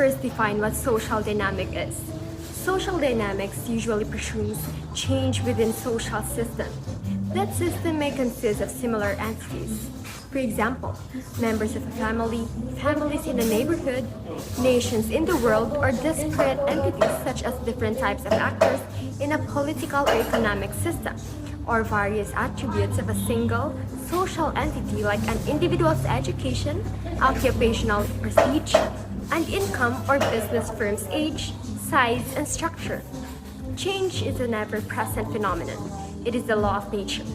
first define what social dynamic is. Social dynamics usually presumes change within social system. That system may consist of similar entities. For example, members of a family, families in a neighborhood, nations in the world, or disparate entities such as different types of actors in a political or economic system, or various attributes of a single social entity like an individual's education, occupational prestige, and income or business firm's age, size, and structure. Change is an ever-present phenomenon. It is the law of nature.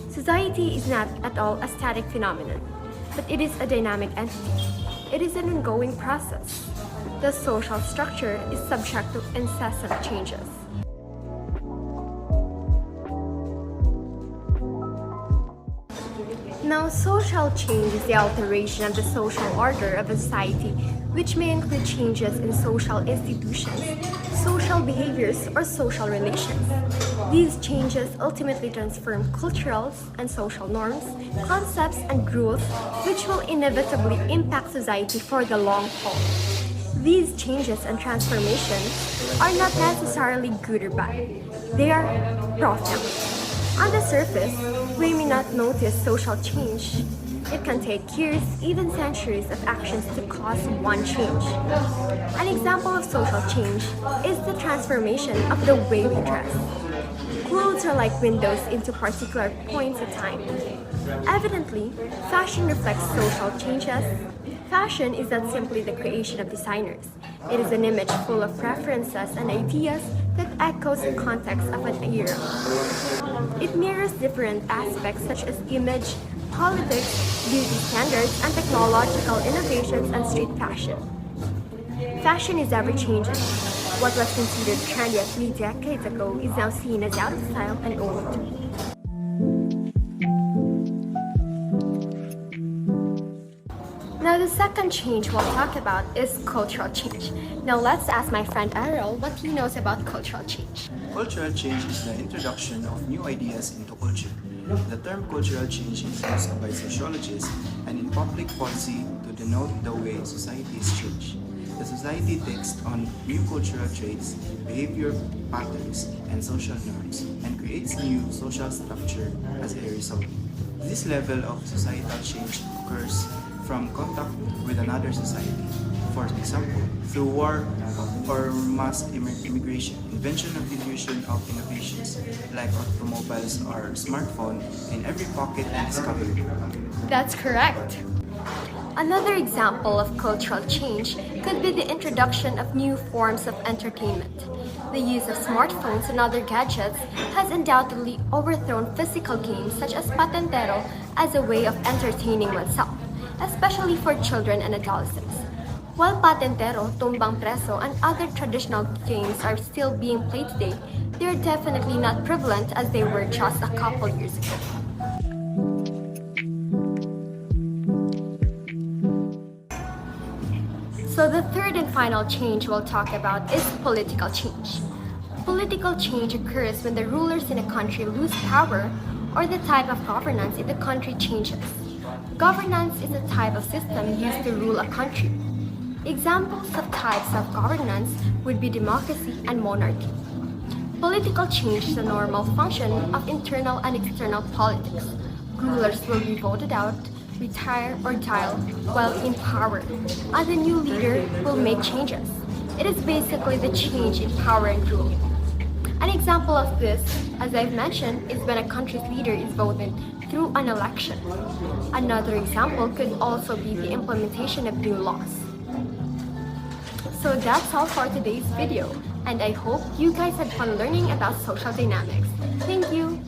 Society is not at all a static phenomenon, but it is a dynamic entity. It is an ongoing process. The social structure is subject to incessant changes. Now, social change is the alteration of the social order of a society, which may include changes in social institutions, social behaviors, or social relations. These changes ultimately transform cultural and social norms, concepts, and rules, which will inevitably impact society for the long haul. These changes and transformations are not necessarily good or bad. They are profound. On the surface, we may not notice social change. It can take years, even centuries of actions to cause one change. An example of social change is the transformation of the way we dress. Clothes are like windows into particular points of time. Evidently, fashion reflects social changes. Fashion is not simply the creation of designers. It is an image full of preferences and ideas that echoes the context of an era. It mirrors different aspects such as image, politics, beauty standards, and technological innovations and street fashion. Fashion is ever-changing. What was considered trendy 3 decades ago is now seen as out of style and old. Now, the second change we'll talk about is cultural change. Now, let's ask my friend Ariel what he knows about cultural change. Cultural change is the introduction of new ideas into culture. The term cultural change is used by sociologists and in public policy to denote the way societies change. The society takes on new cultural traits, behavior patterns, and social norms, and creates new social structure as a result. This level of societal change occurs from contact with another society. For example, through war or mass immigration, invention of diffusion of innovations like automobiles or smartphone in every pocket and discovery. That's correct. Another example of cultural change could be the introduction of new forms of entertainment. The use of smartphones and other gadgets has undoubtedly overthrown physical games such as patentero as a way of entertaining oneself, especially for children and adolescents. While patentero, tumbang preso, and other traditional games are still being played today, they are definitely not prevalent as they were just a couple years ago. So the third and final change we'll talk about is political change. Political change occurs when the rulers in a country lose power or the type of governance in the country changes. Governance is a type of system used to rule a country. Examples of types of governance would be democracy and monarchy. Political change is a normal function of internal and external politics. Rulers will be voted out, retire, or die while in power, and the new leader will make changes. It is basically the change in power and rule. An example of this, as I've mentioned, is when a country's leader is voted through an election. Another example could also be the implementation of new laws. So that's all for today's video, and I hope you guys had fun learning about social dynamics. Thank you!